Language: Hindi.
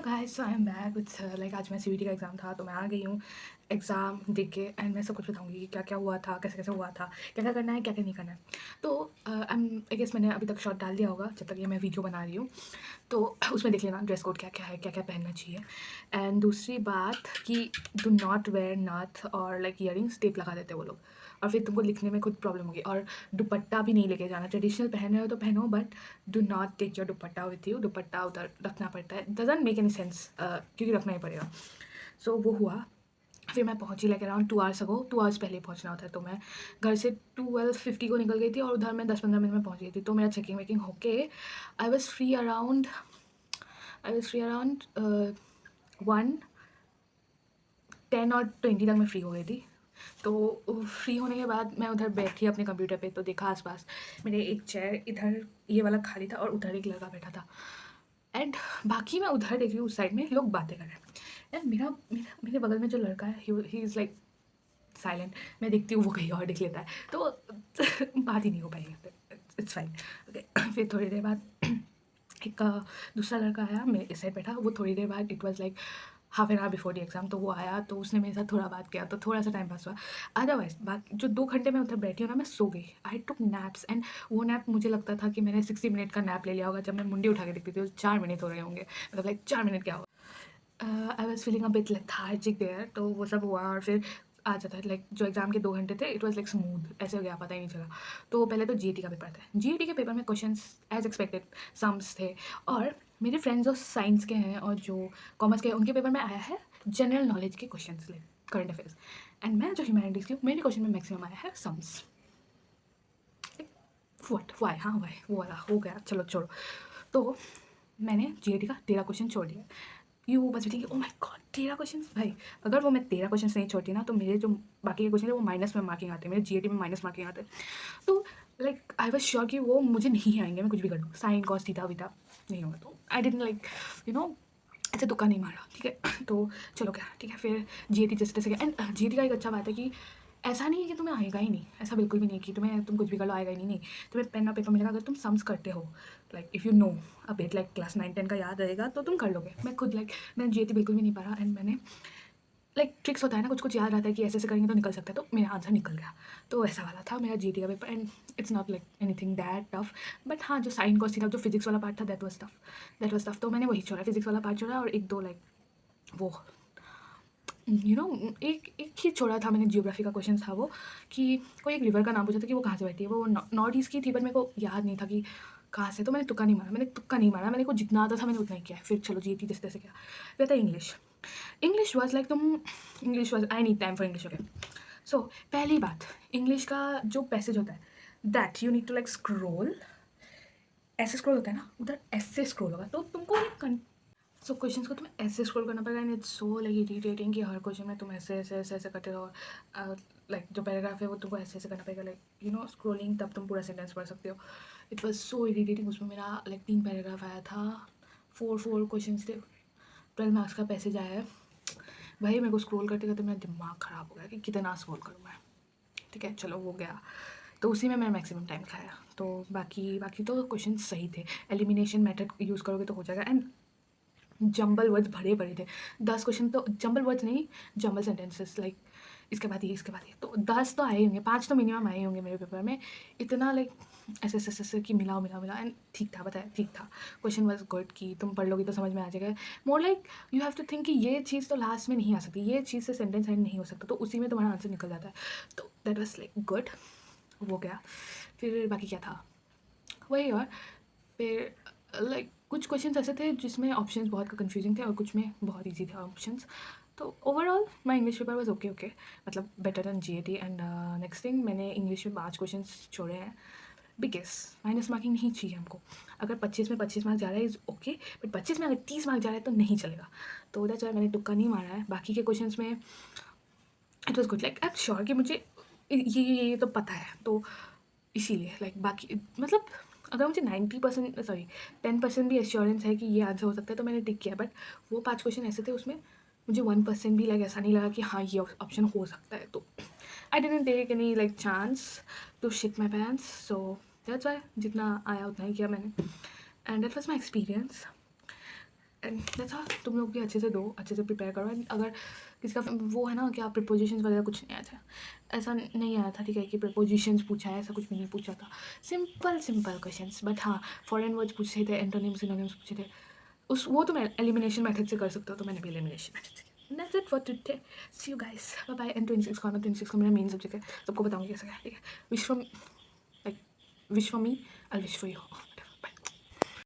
Guys, so I am back with like आज मैं सीबीटी का एग्ज़ाम था तो मैं आ गई हूँ एग्ज़ाम दे के एंड मैं सब कुछ बताऊँगी कि क्या क्या हुआ था, कैसे कैसे हुआ था, क्या क्या करना है, क्या क्या नहीं करना है। तो आई गेस मैंने अभी तक शॉर्ट डाल दिया होगा जब तक ये मैं वीडियो बना रही हूँ। तो उसमें देख लेना ड्रेस कोड क्या क्या है, क्या क्या पहनना चाहिए। एंड दूसरी बात कि डू नॉट वेयर नथ और लाइक ईयरिंग्स, टेप लगा देते हैं वो लोग और फिर तुमको लिखने में खुद प्रॉब्लम होगी। और दुपट्टा भी नहीं लेके जाना, ट्रेडिशनल पहन रहे हो तो पहनो but do not take your dupatta with you. Dupatta उधर रखना पड़ता है, डजंट मेक एनी सेंस क्योंकि रखना ही पड़ेगा। सो वो हुआ। फिर मैं पहुंची like around 2 hours ago, 2 hours पहले ही पहुंचना होता है। तो मैं घर से 12:50 को निकल गई थी और उधर मैं 10-15 मिनट में पहुंच गई थी। तो मेरा चेकिंग वेकिंग होके आई वॉज फ्री अराउंड 1:10 और 20 तक मैं फ्री हो गई थी। तो फ्री होने के बाद मैं उधर बैठी अपने कंप्यूटर पे तो देखा आसपास मेरे एक चेयर इधर ये वाला खाली था और उधर एक लड़का बैठा था। एंड बाकी मैं उधर देख रही हूँ, उस साइड में लोग बातें कर रहे हैं। एंड मेरा मेरा मेरे बगल में जो लड़का है ही इज़ लाइक साइलेंट। मैं देखती हूँ वो कहीं और दिख लेता है तो बात ही नहीं हो पाई। It's fine. ओके। फिर थोड़ी देर बाद एक दूसरा लड़का आया, मेरे इस साइड बैठा। वो थोड़ी देर बाद, it was like half an hour before the exam, तो वो आया तो उसने मेरे साथ थोड़ा बात किया तो थोड़ा सा टाइम पास हुआ। अदरवाइज बाकी जो 2 घंटे मैं उधर बैठी हूँ ना, मैं सो गई। आई टुक नैप्स एंड वो नैप मुझे लगता था कि मैंने 60 मिनट का नैप ले लिया होगा। जब मैं मुंडी उठा के देखती थी 4 मिनट हो रहे होंगे, मतलब लाइक 4 मिनट क्या होगा। I was feeling a bit lethargic there. तो वो सब हुआ और फिर आ जाता है लाइक जो एग्ज़ाम के 2 घंटे थे, इट वाज लाइक स्मूथ, ऐसे हो गया पता ही नहीं चला। तो पहले तो जीएटी का पेपर था। जीएटी के पेपर में क्वेश्चंस एज एक्सपेक्टेड सम्स थे। और मेरे फ्रेंड्स जो साइंस के हैं और जो कॉमर्स के हैं उनके पेपर में आया है जनरल नॉलेज के questions, like current affairs. And मैं जो ह्यूमैनिटीज़ की हूँ, मेरे क्वेश्चन में मैक्सिमम आया है सम्स। व्हाट वाई, हाँ वाई वो वाला हो गया, चलो छोड़ो। तो मैंने जीएटी का 13 क्वेश्चन छोड़ दिया। यू बस बेटी ओ माय गॉड, 13 क्वेश्चन भाई। अगर वो मैं 13 क्वेश्चन नहीं छोड़ती ना तो मेरे जो बाकी के क्वेश्चन है वो माइनस में मार्किंग आते हैं, मेरे जीएटी में माइनस मार्किंग आते हैं। तो लाइक आई वाज श्योर कि वो मुझे नहीं आएंगे, मैं कुछ भी कर लूँ, साइन कॉस थीटा वीटा नहीं होगा। तो I didn't like you know ऐसे तुक्का नहीं मारा, ठीक है। तो चलो क्या, ठीक है। फिर जीएटी जैसे तैसे गया। एंड जीएटी का एक अच्छा बात है कि ऐसा नहीं है कि तुम्हें आएगा ही नहीं, ऐसा बिल्कुल भी नहीं कि तुम कुछ भी कर लो आएगा ही नहीं। नहीं, तुम्हें पेन और पेपर मिलेगा अगर तुम सम्स करते हो। Like if you know a bit, like class 9-10 का याद रहेगा तो तुम कर लोगे। मैं खुद लाइक मैंने जीएटी बिल्कुल भी नहीं पढ़ा एंड मैंने लाइक ट्रिक्स होता है ना, कुछ कुछ याद रहता है कि ऐसे ऐसे करेंगे तो निकल सकता है, तो मेरा आंसर निकल गया। तो ऐसा वाला था मेरा जीटी का paper and it's not like anything that tough. But हाँ, जो साइन कॉस थी, जो फिजिक्स वाला पार्ट था, दैट वाज टफ। तो मैंने वही छोड़ा, फिजिक्स वाला पार्ट छोड़ा और एक दो लाइक वो एक एक ही छोड़ा था मैंने। जियोग्राफी का क्वेश्चन था वो कि कोई एक रिवर का नाम पूछा था कि वो कहाँ से बहती है। वो नॉर्थ ईस्ट की थी बट मेरे को याद नहीं था कि कहाँ से। तो मैंने तुक्का नहीं मारा, मैंने को जितना आता था मैंने उतना ही किया। फिर चलो जीटी जैसे तैसे किया। फिर था English. English was like English was I need time for English. Okay. So पहली बात, इंग्लिश का जो पैसेज होता है that you need to like scroll. ऐसे स्क्रॉल होता है ना, उधर ऐसे स्क्रॉल होगा तो तुमको लाइक सो क्वेश्चंस को तुम्हें ऐसे स्क्रॉल करना पड़ेगा and it's so like irritating कि हर क्वेश्चन में तुम ऐसे ऐसे ऐसे ऐसे करते रहो। लाइक जो पैराग्राफ है वो तुमको ऐसे ऐसे करना पड़ेगा, लाइक स्क्रोलिंग, तब तुम पूरा सेंटेंस पढ़ सकते हो। It was so irritating. उसमें मेरा लाइक 3 पैराग्राफ आया था, 4 क्वेश्चन थे, 12 मार्क्स का पैसेज आया है। भाई मेरे को स्क्रॉल करते करते मेरा दिमाग ख़राब हो गया कि कितना स्क्रॉल करूँ मैं। ठीक है, चलो वो गया। तो उसी में मैंने मैक्सिमम टाइम खाया। तो बाकी बाकी तो क्वेश्चन सही थे। एलिमिनेशन मेथड यूज़ करोगे तो हो जाएगा। एंड जंबल वर्ड्स भरे पड़े थे। 10 क्वेश्चन तो जंबल वर्ड्स नहीं, जंबल सेंटेंसेस, लाइक इसके बाद ये, इसके बाद ये। तो 10 तो आए ही होंगे, 5 तो मिनिमम आए ही होंगे मेरे पेपर में। इतना लाइक ऐसे ऐसे ऐसे ऐसे कि मिलाओ मिलाओ मिलाओ एंड ठीक था, बताया ठीक था। क्वेश्चन वाज गुड कि तुम पढ़ लोगे तो समझ में आ जाएगा। More like you have to think कि ये चीज़ तो लास्ट में नहीं आ सकती, ये चीज़ से सेंटेंस एंड नहीं हो सकता, तो उसी में तुम्हारा आंसर निकल जाता है। तो दैट वॉज लाइक गुड, वो गया। फिर बाकी क्या था वही। और फिर लाइक कुछ क्वेश्चंस ऐसे थे जिसमें ऑप्शंस बहुत कंफ्यूजिंग थे और कुछ में बहुत इजी थे ऑप्शंस। तो overall my English paper was okay okay, मतलब better than GAT. And next thing, मैंने इंग्लिश में 5 क्वेश्चंस छोड़े हैं बिकॉज माइनस मार्किंग नहीं चाहिए हमको। अगर 25 में 25 मार्क्स जा रहा है इज़ ओके, बट 25 में अगर 30 मार्क्स जा रहा है तो नहीं चलेगा। तो दैट्स व्हाई मैंने तुक्का नहीं मारा है। बाकी के क्वेश्चंस में it was good, like I am sure कि मुझे ये तो पता है, तो इसीलिए लाइक बाकी मतलब अगर मुझे 90% सॉरी 10% भी एश्योरेंस है कि ये आंसर हो सकता है तो मैंने टिक किया। बट वो 5 क्वेश्चन ऐसे थे उसमें मुझे 1% भी लाइक ऐसा नहीं लगा कि हाँ ये ऑप्शन हो सकता है। तो I didn't take any like chance to shit my pants. So that's why जितना आया उतना ही किया मैंने। And that was my experience. And that's all. तुम लोग भी अच्छे से दो, अच्छे से प्रिपेयर करो। एंड अगर किसी का वो है ना कि आप प्रिपोजिशंस वगैरह कुछ नहीं आया था, ऐसा नहीं आया था, ठीक है, कि प्रिपोजिशंस पूछा है, ऐसा कुछ भी नहीं पूछा था। सिंपल सिंपल क्वेश्चंस, बट हाँ फॉरेन वर्ड्स पूछे थे, एंटोनिम्स सिनोनिम्स पूछे थे। उस वो तो मैं एलिमिनेशन मेथड से कर सकता हूँ, तो मैंने भी एलिमिनेशन मेथड से किया। That's it for today. See you guys, bye bye. And 26 का 26 का मेरा मेन सब्जेक्ट है, सबको बताऊँगी कैसे क्या, ठीक है। Wish for like wish for me, I wish for you.